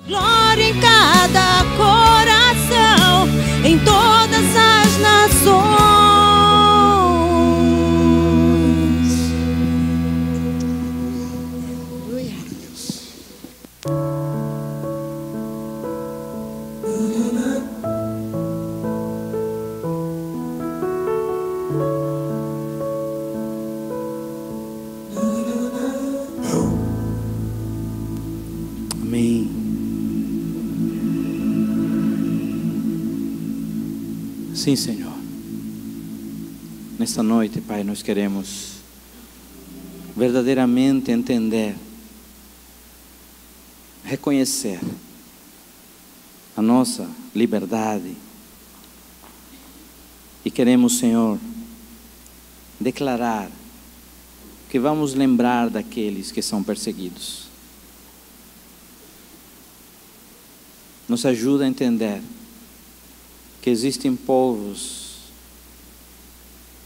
Glória em cada coração, em todas as nações. Amém. Sim, Senhor. Nesta noite, Pai, nós queremos verdadeiramente entender, reconhecer a nossa liberdade e queremos, Senhor, declarar que vamos lembrar daqueles que são perseguidos. Nos ajuda a entender que existem povos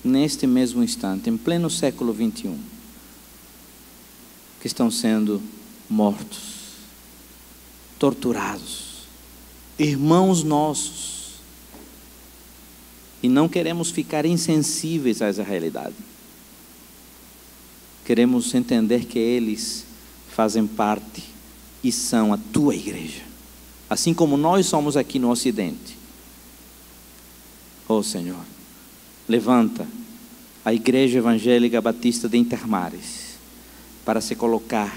neste mesmo instante, em pleno século 21, que estão sendo mortos, torturados, irmãos nossos, e não queremos ficar insensíveis a essa realidade. Queremos entender que eles fazem parte e são a tua igreja, assim como nós somos aqui no Ocidente. Oh Senhor, levanta a Igreja Evangélica Batista de Intermares para se colocar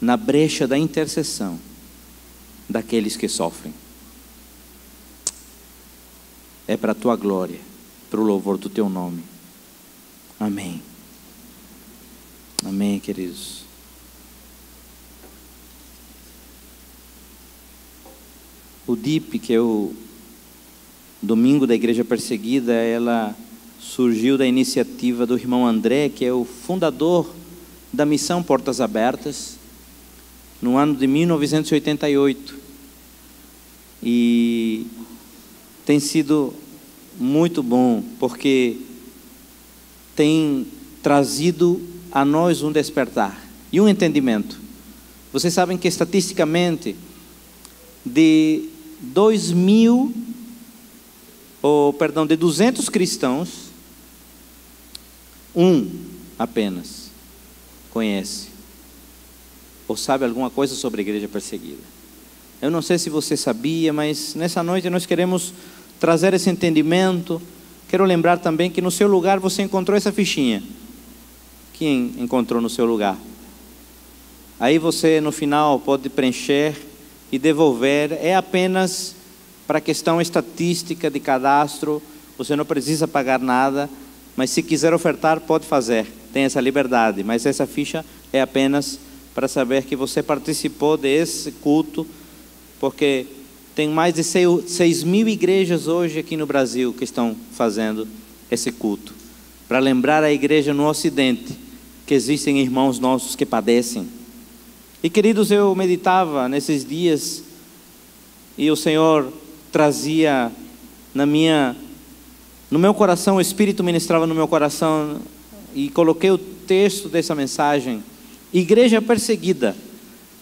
na brecha da intercessão daqueles que sofrem. É para a tua glória, para o louvor do teu nome. Amém. Amém, queridos. O DIP, que é o Domingo da Igreja Perseguida, ela surgiu da iniciativa do irmão André, que é o fundador da Missão Portas Abertas, no ano de 1988. E tem sido muito bom, porque tem trazido a nós um despertar e um entendimento. Vocês sabem que estatisticamente, de 200 cristãos, apenas conhece ou sabe alguma coisa sobre a igreja perseguida. Eu não sei se você sabia, mas nessa noite nós queremos trazer esse entendimento. Quero lembrar também que no seu lugar você encontrou essa fichinha. Quem encontrou no seu lugar? Aí você no final pode preencher e devolver. É apenas para questão estatística de cadastro. Você não precisa pagar nada, mas se quiser ofertar pode fazer, tem essa liberdade. Mas essa ficha é apenas para saber que você participou desse culto, porque tem mais de 6.000 igrejas hoje aqui no Brasil que estão fazendo esse culto, para lembrar a igreja no Ocidente que existem irmãos nossos que padecem. E queridos, eu meditava nesses dias e o Senhor trazia no meu coração, o Espírito ministrava no meu coração, e coloquei o texto dessa mensagem: Igreja perseguida,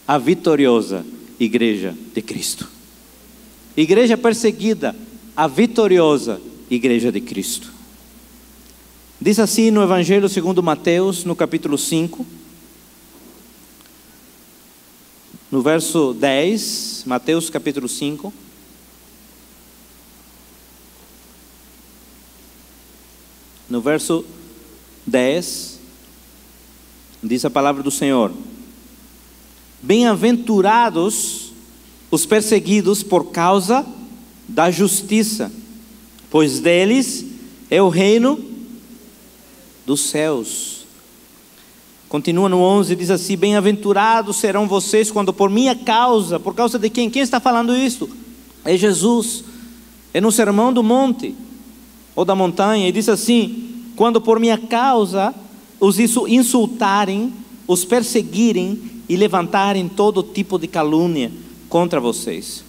a vitoriosa Igreja de Cristo. Igreja perseguida, a vitoriosa Igreja de Cristo. Diz assim no Evangelho segundo Mateus, no capítulo 5, no verso 10, Mateus capítulo 5. No verso 10, diz a palavra do Senhor: Bem-aventurados os perseguidos por causa da justiça, pois deles é o reino dos céus. Continua no 11, diz assim: Bem-aventurados serão vocês quando por minha causa. Por causa de quem? Quem está falando isso? É Jesus. É no Sermão do Monte ou da montanha, e diz assim: quando por minha causa os insultarem, os perseguirem e levantarem todo tipo de calúnia contra vocês.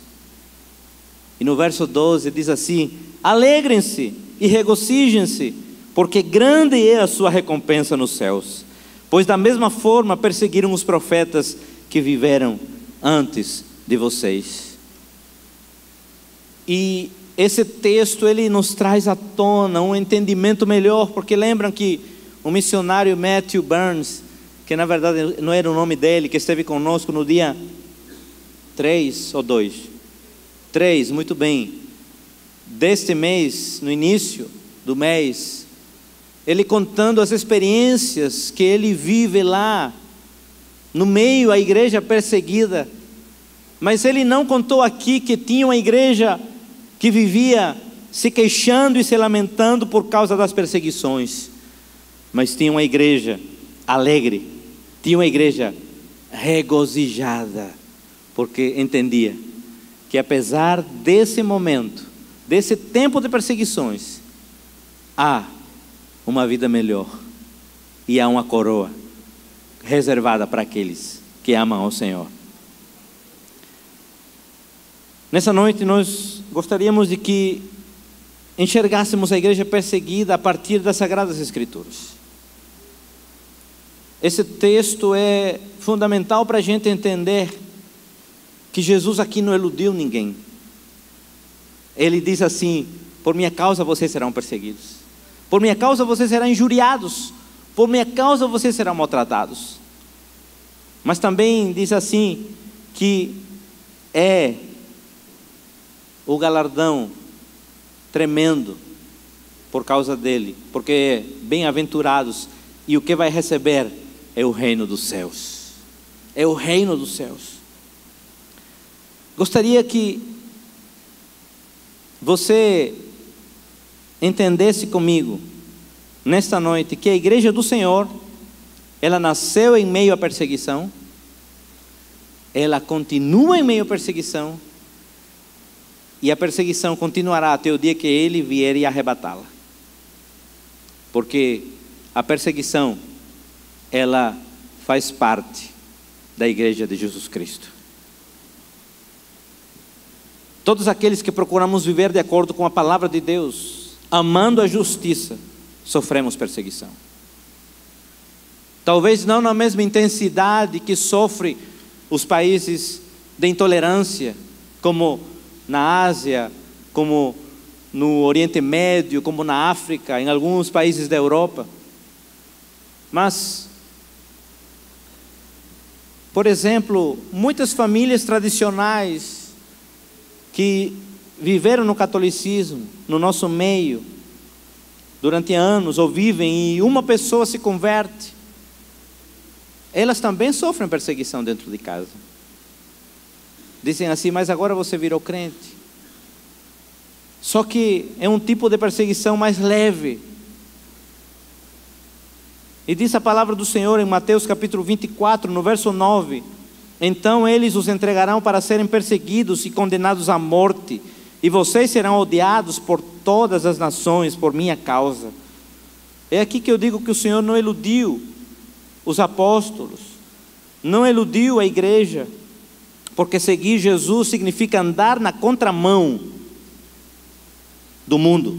E no verso 12 diz assim: alegrem-se e regozijem-se, porque grande é a sua recompensa nos céus, pois da mesma forma perseguiram os profetas que viveram antes de vocês. E esse texto, ele nos traz à tona um entendimento melhor, porque lembram que o missionário Matthew Burns, que na verdade não era o nome dele, que esteve conosco no dia 3 ou 2? 3, muito bem. Deste mês, no início do mês, ele contando as experiências que ele vive lá, no meio à igreja perseguida. Mas ele não contou aqui que tinha uma igreja que vivia se queixando e se lamentando por causa das perseguições. Mas tinha uma igreja alegre, tinha uma igreja regozijada, porque entendia que apesar desse momento, desse tempo de perseguições, há uma vida melhor e há uma coroa reservada para aqueles que amam ao Senhor. Nessa noite nós gostaríamos de que enxergássemos a igreja perseguida a partir das Sagradas Escrituras. Esse texto é fundamental para a gente entender que Jesus aqui não eludiu ninguém. Ele diz assim: por minha causa vocês serão perseguidos, por minha causa vocês serão injuriados, por minha causa vocês serão maltratados. Mas também diz assim que é o galardão tremendo por causa dele, porque bem-aventurados, e o que vai receber é o reino dos céus. É o reino dos céus. Gostaria que você entendesse comigo nesta noite que a igreja do Senhor, ela nasceu em meio à perseguição, ela continua em meio à perseguição, e a perseguição continuará até o dia que Ele vier e arrebatá-la. Porque a perseguição, ela faz parte da igreja de Jesus Cristo. Todos aqueles que procuramos viver de acordo com a palavra de Deus, amando a justiça, sofremos perseguição. Talvez não na mesma intensidade que sofre os países de intolerância, como na Ásia, como no Oriente Médio, como na África, em alguns países da Europa. Mas, por exemplo, muitas famílias tradicionais que viveram no catolicismo, no nosso meio, durante anos, ou vivem, e uma pessoa se converte, elas também sofrem perseguição dentro de casa. Dizem assim: mas agora você virou crente. Só que é um tipo de perseguição mais leve. E diz a palavra do Senhor em Mateus capítulo 24, no verso 9: então eles os entregarão para serem perseguidos e condenados à morte, e vocês serão odiados por todas as nações por minha causa. É aqui que eu digo que o Senhor não eludiu os apóstolos, não eludiu a igreja, porque seguir Jesus significa andar na contramão do mundo,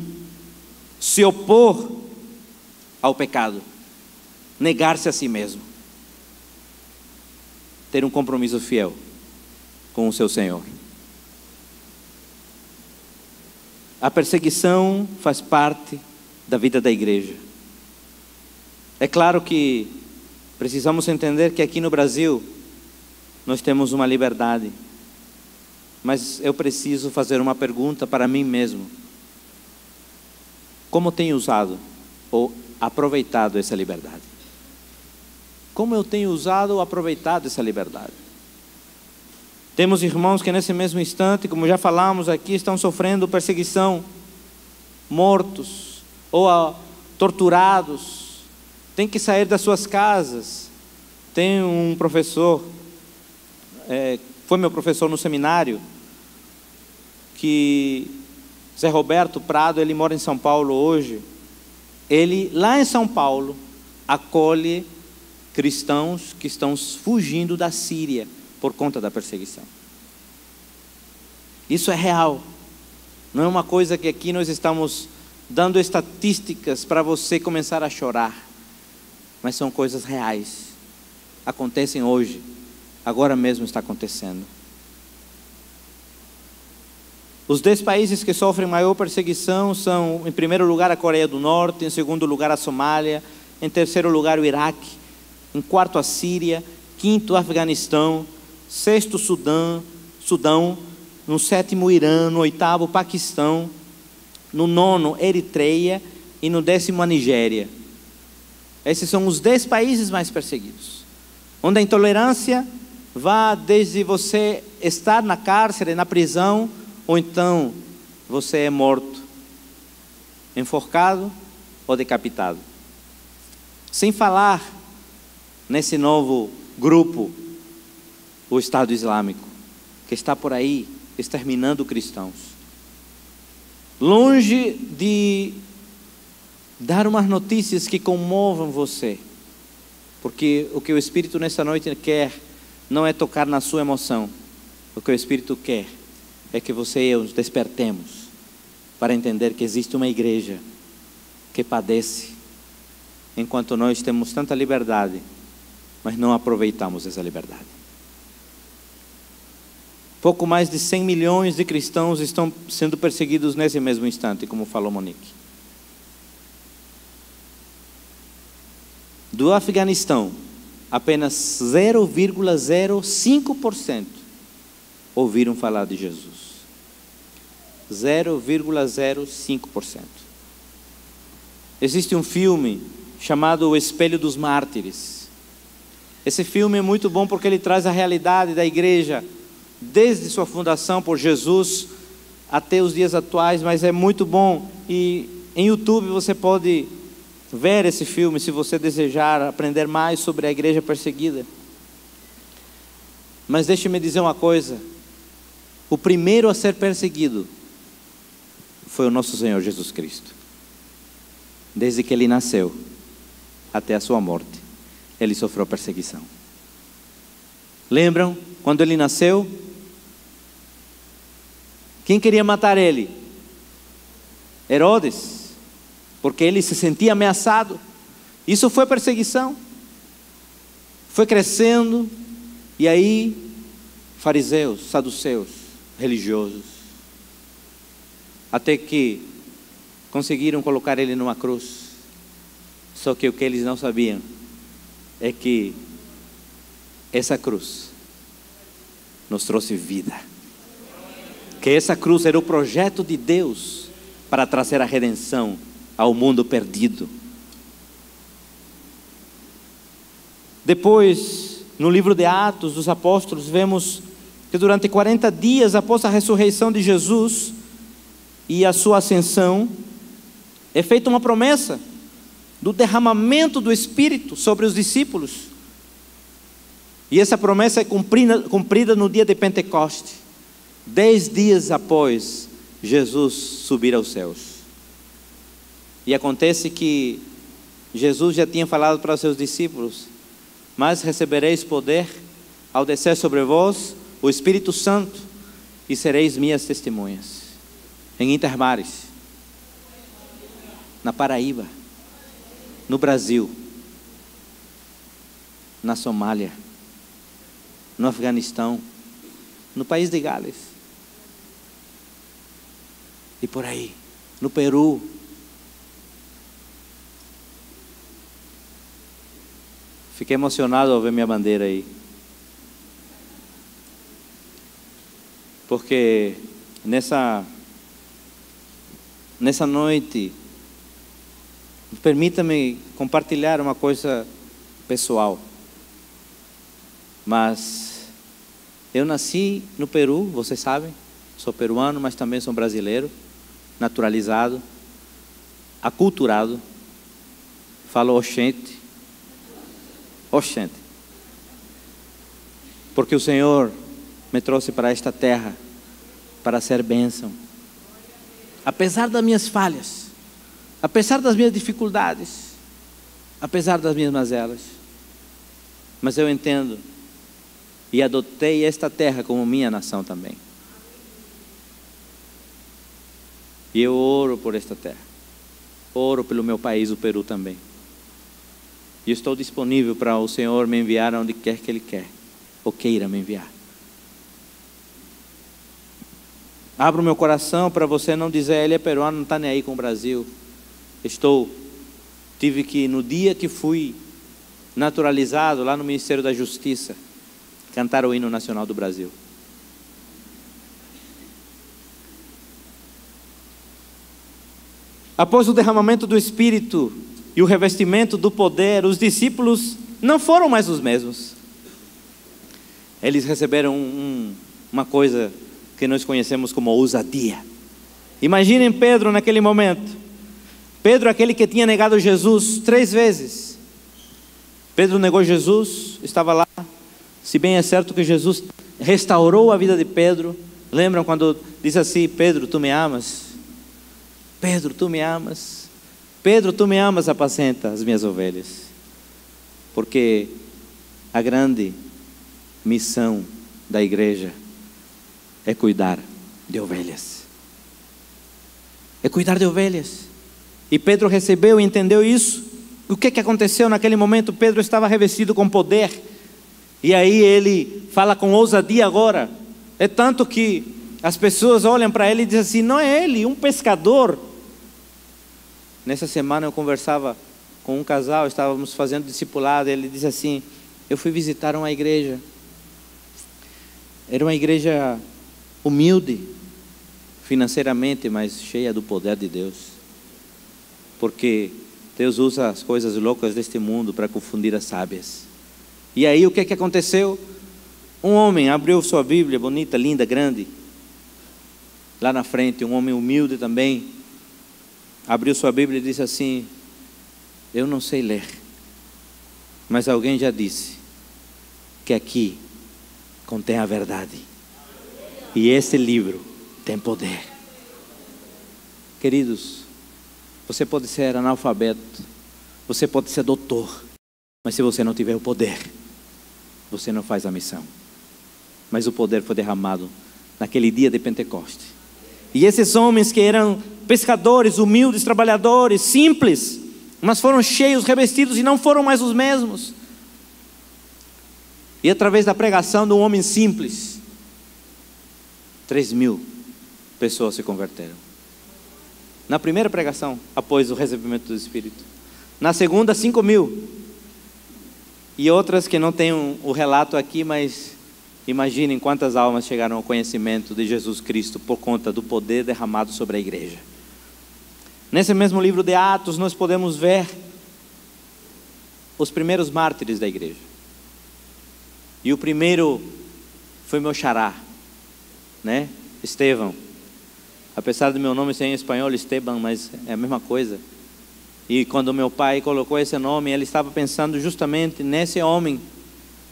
se opor ao pecado, negar-se a si mesmo, ter um compromisso fiel com o seu Senhor. A perseguição faz parte da vida da igreja. É claro que precisamos entender que aqui no Brasil nós temos uma liberdade, mas eu preciso fazer uma pergunta para mim mesmo: como tenho usado ou aproveitado essa liberdade? Como eu tenho usado ou aproveitado essa liberdade? Temos irmãos que nesse mesmo instante, como já falamos aqui, estão sofrendo perseguição, mortos ou torturados, têm que sair das suas casas. Tem um professor, foi meu professor no seminário, que Zé Roberto Prado, ele mora em São Paulo hoje. Ele, lá em São Paulo, acolhe cristãos que estão fugindo da Síria por conta da perseguição. Isso é real. Não é uma coisa que aqui nós estamos dando estatísticas para você começar a chorar, mas são coisas reais. Acontecem hoje, agora mesmo está acontecendo. Os 10 países que sofrem maior perseguição são, em primeiro lugar, a Coreia do Norte, em segundo lugar, a Somália, em terceiro lugar, o Iraque, em quarto, a Síria, quinto, o Afeganistão, sexto, Sudão, no sétimo, o Irã, no oitavo, o Paquistão, no nono, Eritreia e no 10º, a Nigéria. Esses são os 10 países mais perseguidos, onde a intolerância vai desde você estar na cárcere, na prisão, ou então você é morto, enforcado ou decapitado. Sem falar nesse novo grupo, o Estado Islâmico, que está por aí exterminando cristãos. Longe de dar umas notícias que comovam você, porque o que o Espírito nessa noite quer não é tocar na sua emoção. O que o Espírito quer é que você e eu nos despertemos para entender que existe uma igreja que padece, enquanto nós temos tanta liberdade, mas não aproveitamos essa liberdade. Pouco mais de 100 milhões de cristãos estão sendo perseguidos nesse mesmo instante, como falou Monique. Do Afeganistão, apenas 0,05% ouviram falar de Jesus. 0,05%. Existe um filme chamado O Espelho dos Mártires. Esse filme é muito bom porque ele traz a realidade da igreja desde sua fundação por Jesus até os dias atuais, mas é muito bom, e em YouTube você pode ver esse filme se você desejar aprender mais sobre a igreja perseguida. Mas deixe-me dizer uma coisa: o primeiro a ser perseguido foi o nosso Senhor Jesus Cristo. Desde que Ele nasceu até a sua morte, Ele sofreu perseguição. Lembram quando Ele nasceu? Quem queria matar Ele? Herodes, porque Ele se sentia ameaçado. Isso foi perseguição. Foi crescendo, e aí fariseus, saduceus, religiosos, até que conseguiram colocar Ele numa cruz. Só que o que eles não sabiam é que essa cruz nos trouxe vida, que essa cruz era o projeto de Deus para trazer a redenção ao mundo perdido. Depois, no livro de Atos dos Apóstolos, vemos que durante 40 dias após a ressurreição de Jesus e a sua ascensão, é feita uma promessa do derramamento do Espírito sobre os discípulos. E essa promessa é cumprida no dia de Pentecostes, 10 dias após Jesus subir aos céus. E acontece que Jesus já tinha falado para os seus discípulos: mas recebereis poder ao descer sobre vós o Espírito Santo, e sereis minhas testemunhas em Intermares, na Paraíba, no Brasil, na Somália, no Afeganistão, no país de Gales, e por aí, no Peru. Fiquei emocionado ao ver minha bandeira aí, porque nessa noite, permita-me compartilhar uma coisa pessoal. Mas eu nasci no Peru, vocês sabem, sou peruano, mas também sou brasileiro, naturalizado, aculturado, falo oxente, porque o Senhor me trouxe para esta terra para ser bênção. Apesar das minhas falhas, apesar das minhas dificuldades, apesar das minhas mazelas, mas eu entendo e adotei esta terra como minha nação também. E eu oro por esta terra, oro pelo meu país, o Peru também. E estou disponível para o Senhor me enviar onde quer que Ele quer, ou queira me enviar. Abro meu coração para você não dizer, ele é peruano, não está nem aí com o Brasil. Tive que, no dia que fui naturalizado, lá no Ministério da Justiça, cantar o hino nacional do Brasil. Após o derramamento do Espírito e o revestimento do poder, os discípulos não foram mais os mesmos. Eles receberam uma coisa que nós conhecemos como ousadia. Imaginem Pedro naquele momento. Pedro, aquele que tinha negado Jesus 3 vezes. Pedro negou Jesus, estava lá. Se bem é certo que Jesus restaurou a vida de Pedro. Lembram quando diz assim: Pedro, tu me amas? Pedro, tu me amas? Pedro, tu me amas, apacenta as minhas ovelhas. Porque a grande missão da igreja é cuidar de ovelhas. É cuidar de ovelhas. E Pedro recebeu e entendeu isso. O que aconteceu naquele momento? Pedro estava revestido com poder. E aí ele fala com ousadia agora. É tanto que as pessoas olham para ele e dizem assim: não é ele, um pescador. Nessa semana eu conversava com um casal, estávamos fazendo discipulado. Ele disse assim: eu fui visitar uma igreja. Era uma igreja humilde financeiramente, mas cheia do poder de Deus. Porque Deus usa as coisas loucas deste mundo para confundir as sábias. E aí o que aconteceu? Um homem abriu sua Bíblia, bonita, linda, grande. Lá na frente, um homem humilde também, abriu sua Bíblia e disse assim: eu não sei ler, mas alguém já disse que aqui contém a verdade. E esse livro tem poder. Queridos, você pode ser analfabeto, você pode ser doutor, mas se você não tiver o poder, você não faz a missão. Mas o poder foi derramado naquele dia de Pentecostes. E esses homens que eram pescadores, humildes, trabalhadores, simples, mas foram cheios, revestidos e não foram mais os mesmos. E através da pregação de um homem simples, 3.000 pessoas se converteram. Na primeira pregação, após o recebimento do Espírito. Na segunda, 5.000. E outras que não tem o relato aqui, mas imaginem quantas almas chegaram ao conhecimento de Jesus Cristo por conta do poder derramado sobre a igreja. Nesse mesmo livro de Atos, nós podemos ver os primeiros mártires da igreja. E o primeiro foi meu xará, né? Estevão. Apesar do meu nome ser em espanhol, Esteban, mas é a mesma coisa. E quando meu pai colocou esse nome, ele estava pensando justamente nesse homem.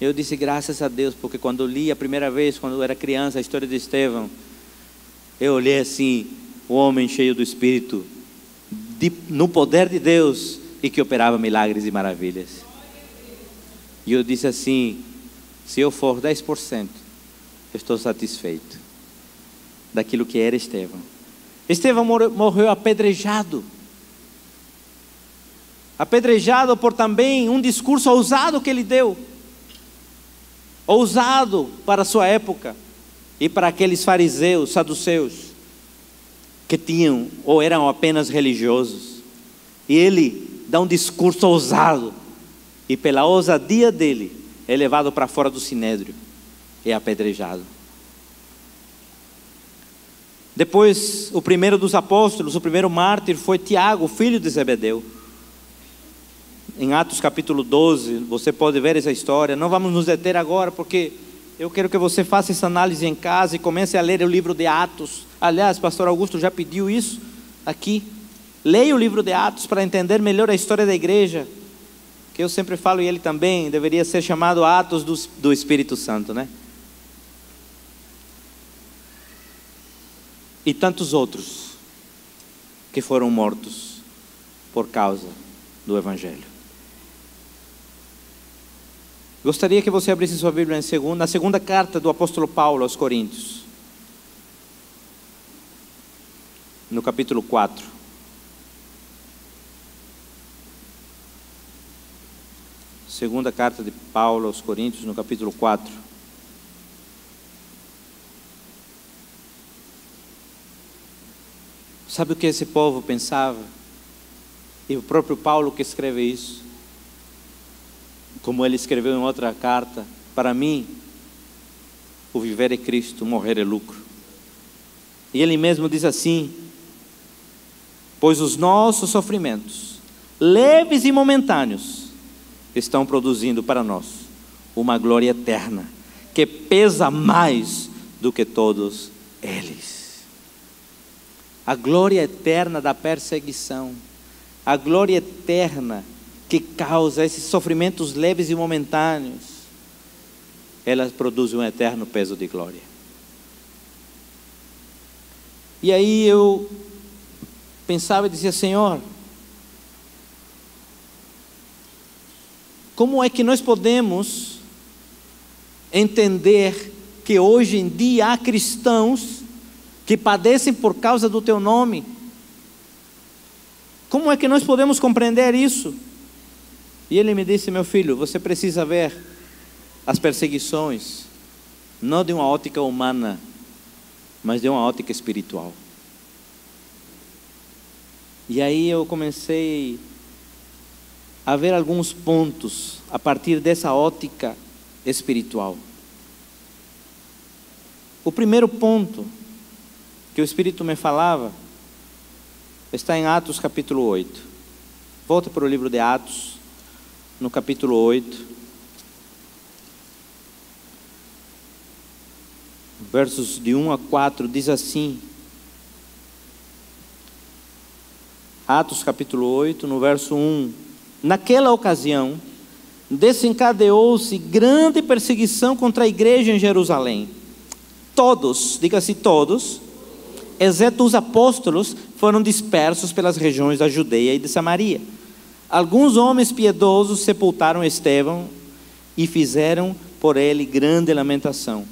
Eu disse graças a Deus, porque quando eu li a primeira vez, quando eu era criança, a história de Estevão, eu olhei assim, o homem cheio do Espírito, no poder de Deus, e que operava milagres e maravilhas. E eu disse assim: se eu for 10%, eu estou satisfeito daquilo que era Estevão. Estevão morreu apedrejado por também um discurso ousado que ele deu, ousado para a sua época e para aqueles fariseus, saduceus, que tinham ou eram apenas religiosos. E ele dá um discurso ousado, e pela ousadia dele é levado para fora do sinédrio e é apedrejado. Depois, o primeiro dos apóstolos, o primeiro mártir foi Tiago, filho de Zebedeu. Em Atos capítulo 12, você pode ver essa história. Não vamos nos deter agora, porque eu quero que você faça essa análise em casa e comece a ler o livro de Atos. Aliás, pastor Augusto já pediu isso aqui. Leia o livro de Atos para entender melhor a história da igreja, que eu sempre falo, e ele também deveria ser chamado Atos do Espírito Santo, né? E tantos outros que foram mortos por causa do Evangelho. Gostaria que você abrisse sua Bíblia na segunda carta do apóstolo Paulo aos Coríntios, no capítulo 4. Segunda carta de Paulo aos Coríntios, no capítulo 4. Sabe o que esse povo pensava? E o próprio Paulo que escreve isso, como ele escreveu em outra carta: para mim, o viver é Cristo, morrer é lucro. E ele mesmo diz assim: pois os nossos sofrimentos, leves e momentâneos, estão produzindo para nós uma glória eterna, que pesa mais do que todos eles. A glória eterna da perseguição, a glória eterna que causa esses sofrimentos leves e momentâneos, elas produzem um eterno peso de glória. E aí eu pensava e dizia: Senhor, como é que nós podemos entender que hoje em dia há cristãos que padecem por causa do teu nome? Como é que nós podemos compreender isso? E ele me disse: meu filho, você precisa ver as perseguições não de uma ótica humana, mas de uma ótica espiritual. E aí eu comecei a ver alguns pontos a partir dessa ótica espiritual. O primeiro ponto que o Espírito me falava está em Atos capítulo 8. Volta para o livro de Atos, no capítulo 8, versos de 1 a 4, diz assim. Atos capítulo 8, no verso 1: naquela ocasião, desencadeou-se grande perseguição contra a igreja em Jerusalém. Todos, diga-se todos, exceto os apóstolos, foram dispersos pelas regiões da Judeia e de Samaria. Alguns homens piedosos sepultaram Estevão e fizeram por ele grande lamentação.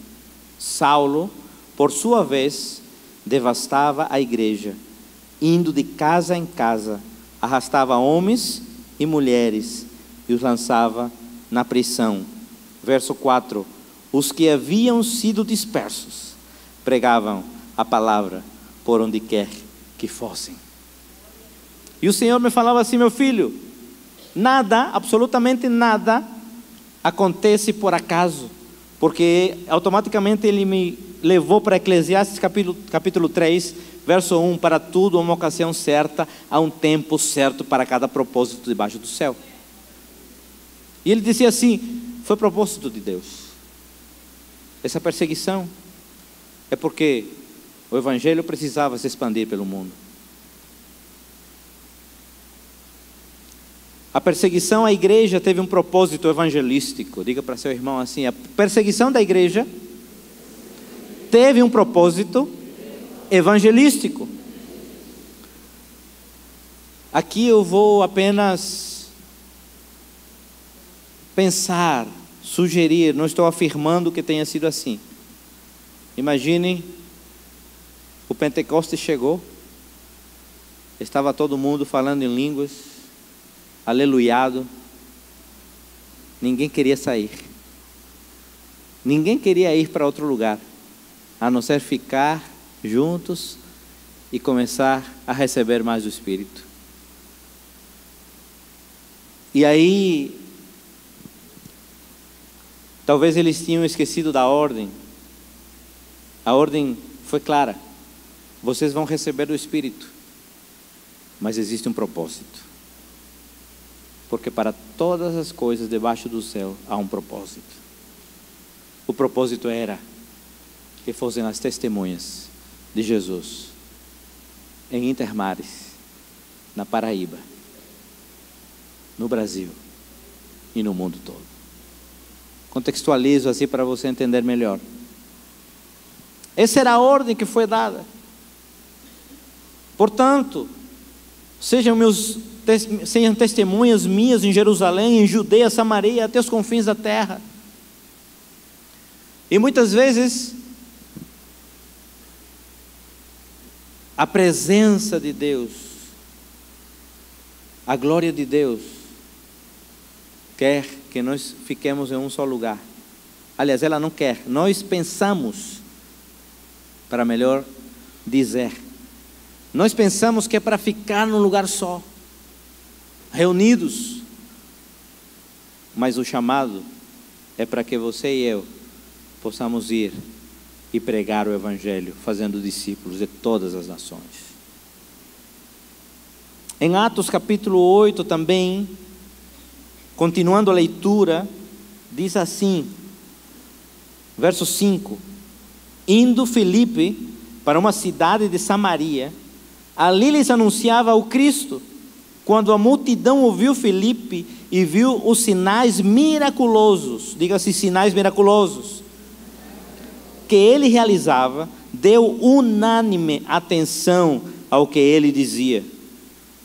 Saulo, por sua vez, devastava a igreja, indo de casa em casa, arrastava homens e mulheres e os lançava na prisão. Verso 4: os que haviam sido dispersos pregavam a palavra por onde quer que fossem. E o Senhor me falava assim: meu filho, nada, absolutamente nada acontece por acaso, porque automaticamente ele me levou para Eclesiastes capítulo 3, verso 1: para tudo há uma ocasião certa, há um tempo certo para cada propósito debaixo do céu. E ele dizia assim: foi propósito de Deus. Essa perseguição é porque o Evangelho precisava se expandir pelo mundo. A perseguição à igreja teve um propósito evangelístico. Diga para seu irmão assim: a perseguição da igreja teve um propósito evangelístico. Aqui eu vou apenas pensar, sugerir, não estou afirmando que tenha sido assim. Imaginem, o Pentecostes chegou, estava todo mundo falando em línguas, aleluiado, ninguém queria sair, ninguém queria ir para outro lugar, a não ser ficar juntos e começar a receber mais do Espírito. E aí, talvez eles tinham esquecido da ordem. A ordem foi clara: vocês vão receber do Espírito, mas existe um propósito, porque para todas as coisas debaixo do céu há um propósito. O propósito era que fossem as testemunhas de Jesus em Intermares, na Paraíba, no Brasil e no mundo todo. Contextualizo assim para você entender melhor. Essa era a ordem que foi dada. Portanto, sejam testemunhas minhas em Jerusalém, em Judeia, Samaria, até os confins da terra. E muitas vezes a presença de Deus, a glória de Deus, quer que nós fiquemos em um só lugar. Aliás, ela não quer, nós pensamos, para melhor dizer, Nós pensamos que é para ficar num lugar só, reunidos. Mas o chamado é para que você e eu possamos ir e pregar o Evangelho, fazendo discípulos de todas as nações. Em Atos capítulo 8 também, continuando a leitura, diz assim, verso 5: indo Filipe para uma cidade de Samaria, ali lhes anunciava o Cristo. Quando a multidão ouviu Filipe e viu os sinais miraculosos, diga-se sinais miraculosos, que ele realizava, deu unânime atenção ao que ele dizia.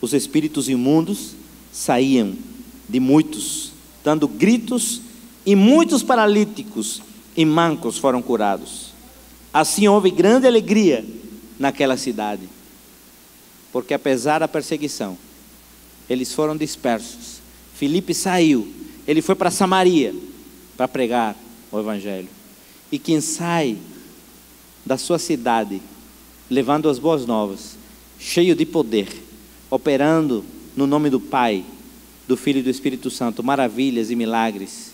Os espíritos imundos saíam de muitos, dando gritos, e muitos paralíticos e mancos foram curados. Assim houve grande alegria naquela cidade, porque apesar da perseguição, eles foram dispersos. Filipe saiu, ele foi para Samaria para pregar o Evangelho. E quem sai da sua cidade, levando as boas novas, cheio de poder, operando no nome do Pai, do Filho e do Espírito Santo, maravilhas e milagres,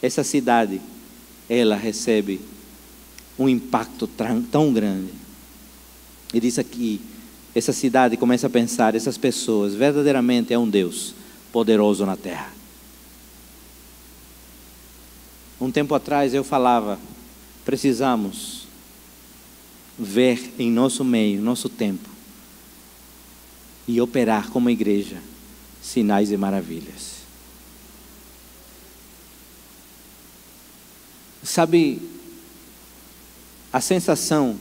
essa cidade, ela recebe um impacto tão grande. E diz aqui, essa cidade começa a pensar, essas pessoas verdadeiramente é um Deus poderoso na terra. Um tempo atrás eu falava, precisamos ver em nosso meio, nosso tempo, e operar como igreja sinais e maravilhas. Sabe, a sensação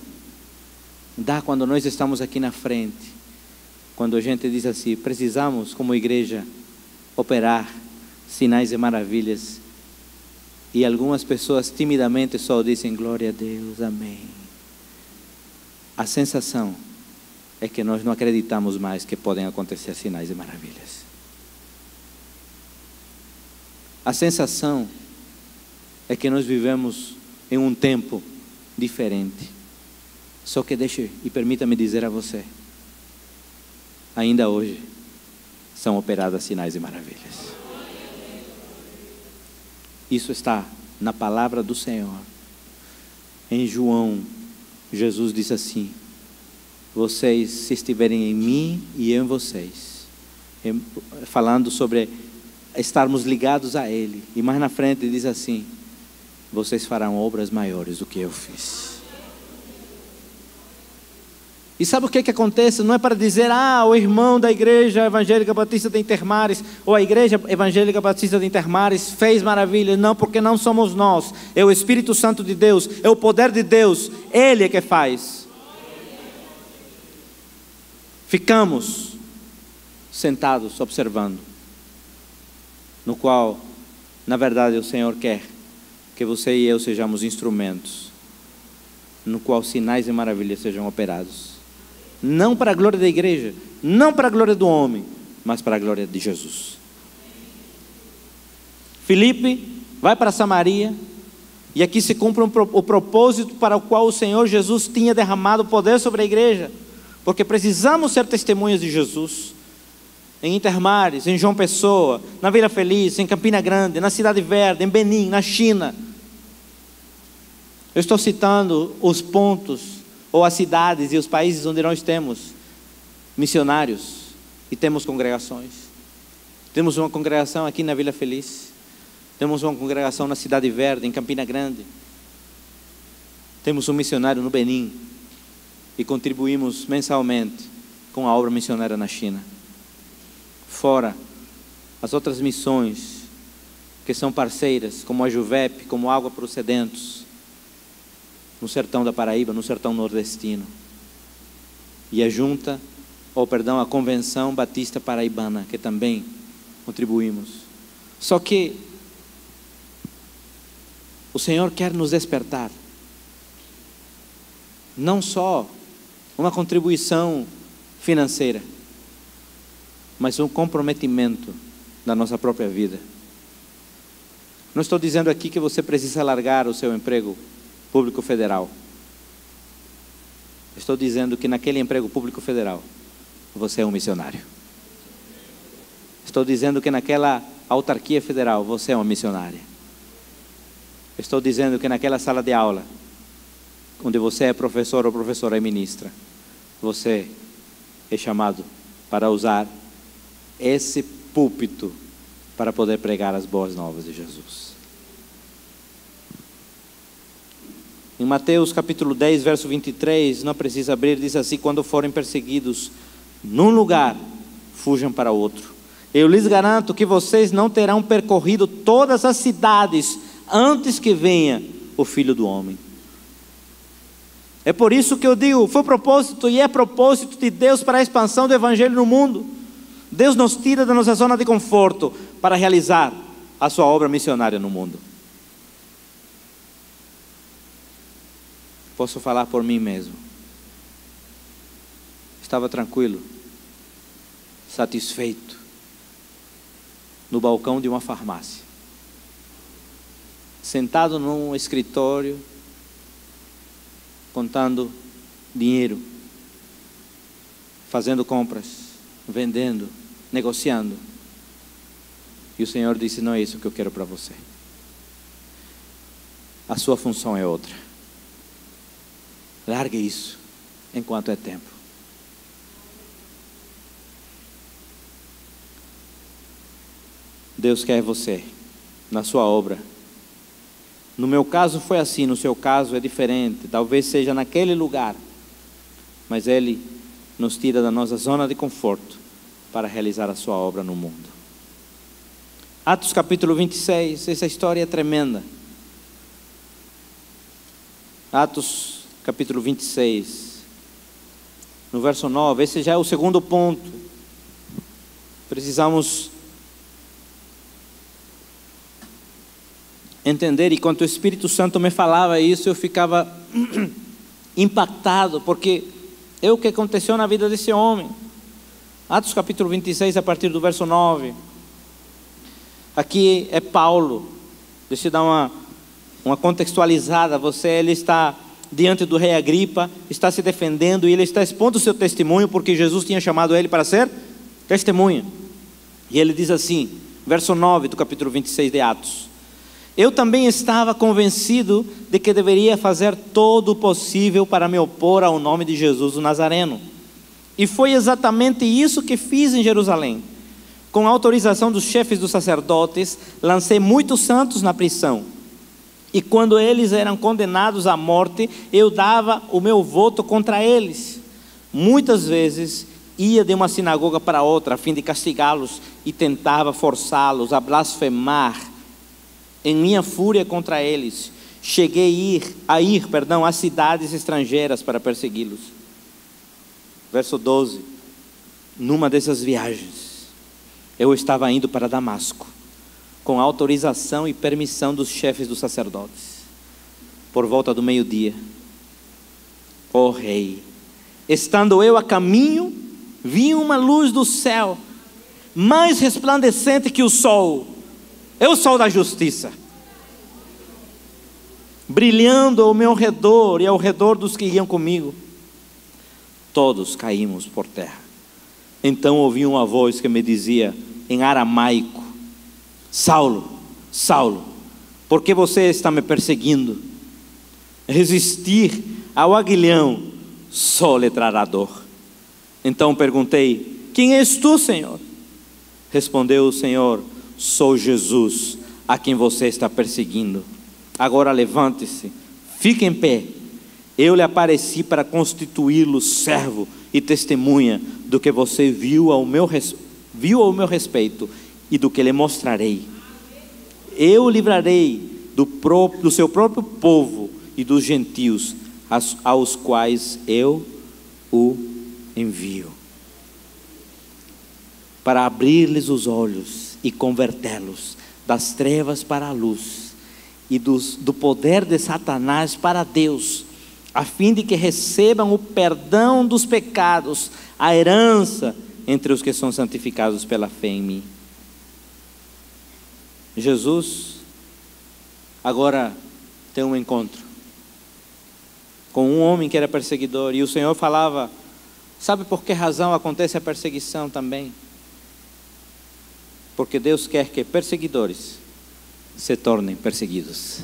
dá quando nós estamos aqui na frente, quando a gente diz assim, precisamos como igreja operar sinais e maravilhas, e algumas pessoas timidamente só dizem glória a Deus, amém. A sensação é que nós não acreditamos mais que podem acontecer sinais e maravilhas. A sensação é que nós vivemos em um tempo diferente. Só que deixe e permita-me dizer a você, ainda hoje são operadas sinais e maravilhas. Isso está na palavra do Senhor. Em João, Jesus disse assim, vocês se estiverem em mim e eu em vocês, falando sobre estarmos ligados a Ele, e mais na frente diz assim, vocês farão obras maiores do que eu fiz. E sabe o que acontece? Não é para dizer, o irmão da Igreja Evangélica Batista de Intermares, ou a Igreja Evangélica Batista de Intermares fez maravilhas. Não, porque não somos nós, é o Espírito Santo de Deus, é o poder de Deus, Ele é que faz. Ficamos sentados observando, no qual, na verdade, o Senhor quer que você e eu sejamos instrumentos, no qual sinais e maravilhas sejam operados. Não para a glória da igreja, não para a glória do homem, mas para a glória de Jesus. Filipe vai para Samaria, e aqui se cumpre o propósito para o qual o Senhor Jesus tinha derramado poder sobre a igreja, porque precisamos ser testemunhas de Jesus, em Intermares, em João Pessoa, na Vila Feliz, em Campina Grande, na Cidade Verde, em Benim, na China. Eu estou citando os pontos, ou as cidades e os países onde nós temos missionários e temos congregações. Temos uma congregação aqui na Vila Feliz, temos uma congregação na Cidade Verde, em Campina Grande, temos um missionário no Benim, e contribuímos mensalmente com a obra missionária na China. Fora as outras missões que são parceiras, como a Juvep, como Água para os Sedentos, no sertão da Paraíba, no sertão nordestino, e a Convenção Batista Paraibana, que também contribuímos. Só que o Senhor quer nos despertar, não só uma contribuição financeira, mas um comprometimento da nossa própria vida. Não estou dizendo aqui que você precisa largar o seu emprego público federal. Estou dizendo que naquele emprego público federal, você é um missionário. Estou dizendo que naquela autarquia federal, você é uma missionária. Estou dizendo que naquela sala de aula, onde você é professor ou professora e ministra, você é chamado para usar esse púlpito para poder pregar as boas novas de Jesus. Em Mateus capítulo 10, verso 23, não precisa abrir, diz assim: quando forem perseguidos num lugar, fujam para outro. Eu lhes garanto que vocês não terão percorrido todas as cidades antes que venha o Filho do Homem. É por isso que eu digo, foi propósito e é propósito de Deus para a expansão do Evangelho no mundo. Deus nos tira da nossa zona de conforto para realizar a sua obra missionária no mundo. Posso falar por mim mesmo. Estava tranquilo, satisfeito, no balcão de uma farmácia, sentado num escritório, contando dinheiro, fazendo compras, vendendo, negociando. E o Senhor disse: não é isso que eu quero para você. A sua função é outra. Largue isso enquanto é tempo. Deus quer você na sua obra. No meu caso foi assim, no seu caso é diferente. Talvez seja naquele lugar, mas Ele nos tira da nossa zona de conforto para realizar a sua obra no mundo. Atos capítulo 26, essa história é tremenda. Atos capítulo 26, no verso 9, esse já é o segundo ponto. Precisamos entender, e quando o Espírito Santo me falava isso, eu ficava impactado, porque é o que aconteceu na vida desse homem. Atos capítulo 26, a partir do verso 9. Aqui é Paulo. Deixa eu dar uma contextualizada. Ele está diante do rei Agripa, está se defendendo e ele está expondo o seu testemunho, porque Jesus tinha chamado ele para ser testemunha. E ele diz assim, verso 9 do capítulo 26 de Atos: eu também estava convencido de que deveria fazer todo o possível para me opor ao nome de Jesus o Nazareno. E foi exatamente isso que fiz em Jerusalém. Com a autorização dos chefes dos sacerdotes, lancei muitos santos na prisão. E quando eles eram condenados à morte, eu dava o meu voto contra eles. Muitas vezes ia de uma sinagoga para outra a fim de castigá-los e tentava forçá-los a blasfemar. Em minha fúria contra eles, cheguei a ir às cidades estrangeiras para persegui-los. Verso 12. Numa dessas viagens, eu estava indo para Damasco, com autorização e permissão dos chefes dos sacerdotes. Por volta do meio-dia, ó rei, estando eu a caminho, vi uma luz do céu, mais resplandecente que o sol. É o sol da justiça, brilhando ao meu redor e ao redor dos que iam comigo. Todos caímos por terra. Então ouvi uma voz que me dizia em aramaico: Saulo, Saulo, por que você está me perseguindo? Resistir ao aguilhão só lhe trará dor. Então perguntei: quem és tu, Senhor? Respondeu o Senhor: sou Jesus, a quem você está perseguindo. Agora levante-se, fique em pé. Eu lhe apareci para constituí-lo servo e testemunha do que você viu ao meu respeito e do que lhe mostrarei. Eu o livrarei do seu próprio povo e dos gentios aos quais eu o envio, para abrir-lhes os olhos e convertê-los das trevas para a luz e do poder de Satanás para Deus, a fim de que recebam o perdão dos pecados, a herança entre os que são santificados pela fé em mim. Jesus agora tem um encontro com um homem que era perseguidor. E o Senhor falava: sabe por que razão acontece a perseguição também? Porque Deus quer que perseguidores se tornem perseguidos.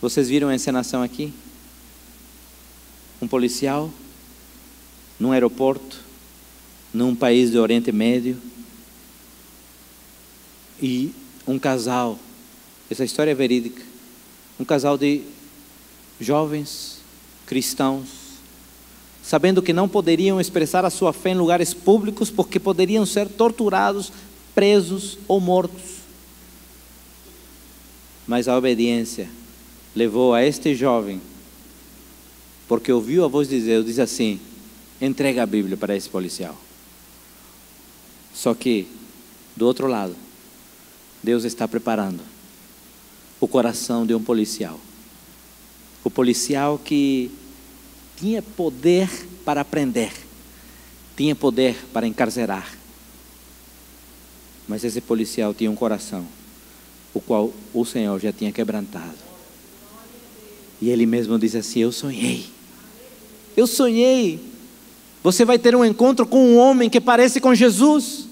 Vocês viram a encenação aqui? Um policial num aeroporto, num país do Oriente Médio, e um casal, essa história é verídica, um casal de jovens cristãos, sabendo que não poderiam expressar a sua fé em lugares públicos, porque poderiam ser torturados, presos ou mortos. Mas a obediência levou a este jovem, porque ouviu a voz de Deus, diz assim: entrega a Bíblia para esse policial. Só que, do outro lado, Deus está preparando o coração de um policial. O policial que tinha poder para prender, tinha poder para encarcerar. Mas esse policial tinha um coração, o qual o Senhor já tinha quebrantado. E ele mesmo diz assim: eu sonhei. Você vai ter um encontro com um homem que parece com Jesus.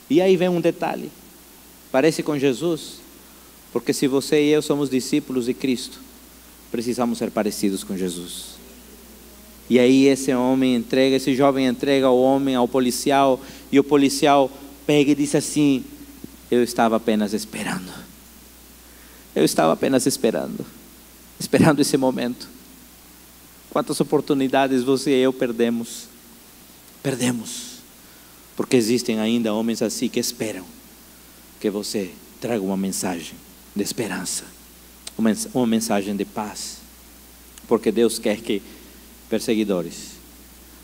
E aí vem um detalhe: parece com Jesus, porque se você e eu somos discípulos de Cristo, precisamos ser parecidos com Jesus. E aí esse jovem entrega o homem ao policial, e o policial pega e diz assim: eu estava apenas esperando esse momento. Quantas oportunidades você e eu perdemos, porque existem ainda homens assim que esperam que você traga uma mensagem de esperança, uma mensagem de paz, porque Deus quer que perseguidores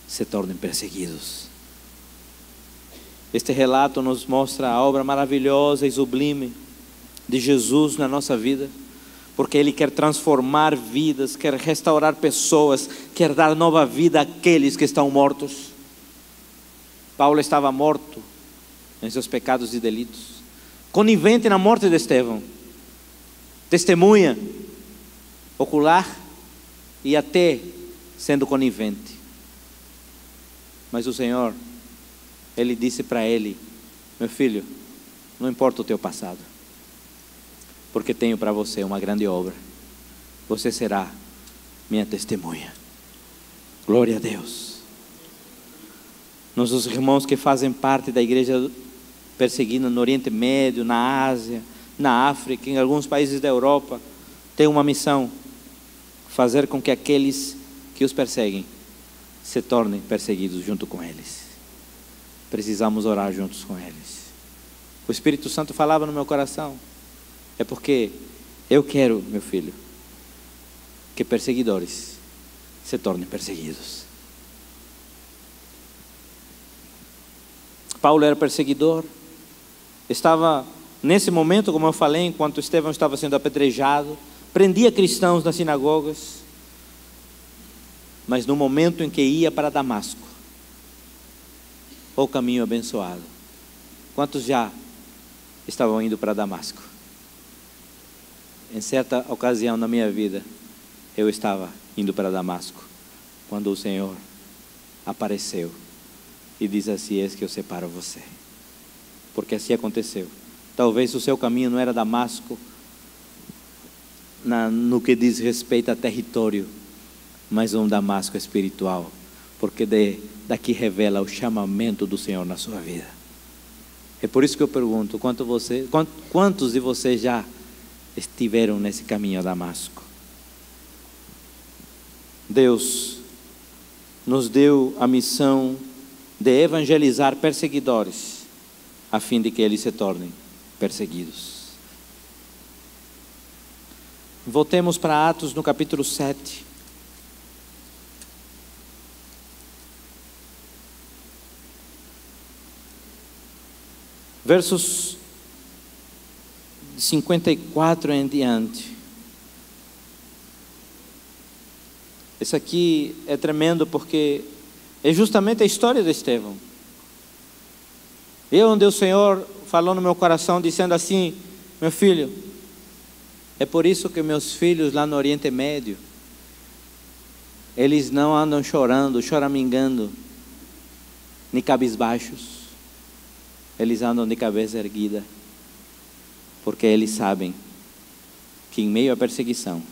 se tornem perseguidos. Este relato nos mostra a obra maravilhosa e sublime de Jesus na nossa vida, porque Ele quer transformar vidas, quer restaurar pessoas, quer dar nova vida àqueles que estão mortos. Paulo estava morto em seus pecados e delitos, conivente na morte de Estevão, testemunha ocular e até sendo conivente. Mas o Senhor, Ele disse para ele: meu filho, não importa o teu passado, porque tenho para você uma grande obra. Você será minha testemunha. Glória a Deus. Nossos irmãos que fazem parte da igreja perseguida no Oriente Médio, na Ásia, na África, em alguns países da Europa, têm uma missão: fazer com que aqueles que os perseguem se tornem perseguidos junto com eles. Precisamos orar juntos com eles. O Espírito Santo falava no meu coração: é porque eu quero, meu filho, que perseguidores se tornem perseguidos. Paulo era perseguidor, estava nesse momento, como eu falei, enquanto Estevão estava sendo apedrejado, prendia cristãos nas sinagogas. Mas no momento em que ia para Damasco, o caminho abençoado. Quantos já estavam indo para Damasco? Em certa ocasião na minha vida, eu estava indo para Damasco, quando o Senhor apareceu e diz assim: eis que eu separo você. Porque assim aconteceu. Talvez o seu caminho não era Damasco no que diz respeito a território, mas um Damasco espiritual, porque daqui revela o chamamento do Senhor na sua vida. É por isso que eu pergunto: quantos de vocês já estiveram nesse caminho a Damasco? Deus nos deu a missão de evangelizar perseguidores, a fim de que eles se tornem perseguidos. Voltemos para Atos no capítulo 7. Versos 54 em diante. Isso aqui é tremendo, porque é justamente a história de Estevão. Onde o Senhor falou no meu coração, dizendo assim: meu filho, É por isso que meus filhos lá no Oriente Médio, eles não andam chorando, choramingando, nem cabisbaixos. Eles andam de cabeça erguida, porque eles sabem que em meio à perseguição,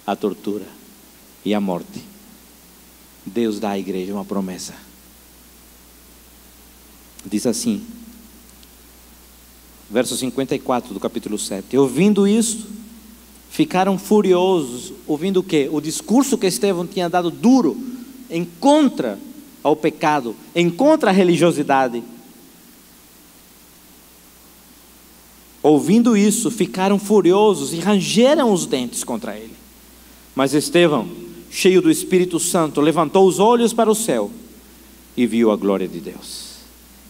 à tortura e à morte, Deus dá à igreja uma promessa. Diz assim, verso 54 do capítulo 7. Ouvindo isso, ficaram furiosos. Ouvindo o quê? O discurso que Estevão tinha dado duro, em contra ao pecado, em contra à religiosidade. Ouvindo isso, ficaram furiosos e rangeram os dentes contra ele. Mas Estevão, cheio do Espírito Santo, levantou os olhos para o céu e viu a glória de Deus,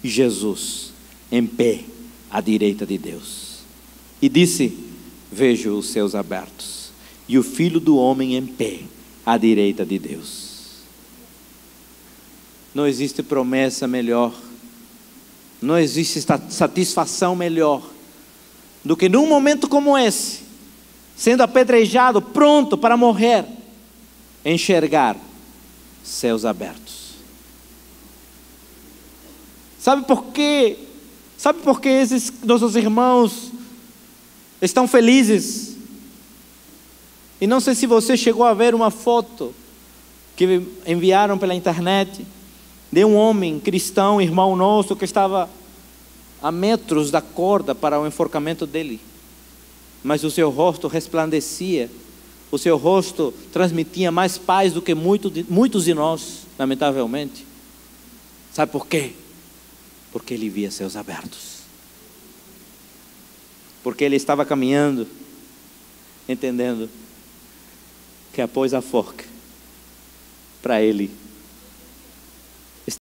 e Jesus em pé à direita de Deus, e disse: vejo os céus abertos e o Filho do Homem em pé à direita de Deus. Não existe promessa melhor, não existe satisfação melhor do que num momento como esse, sendo apedrejado, pronto para morrer, enxergar céus abertos. Sabe por quê? Sabe por que esses nossos irmãos estão felizes? E não sei se você chegou a ver uma foto que enviaram pela internet de um homem cristão, irmão nosso, que estava a metros da corda para o enforcamento dele, mas o seu rosto resplandecia, o seu rosto transmitia mais paz do que muitos de nós, lamentavelmente. Sabe por quê? Porque ele via céus abertos, porque ele estava caminhando, entendendo que após a forca, para ele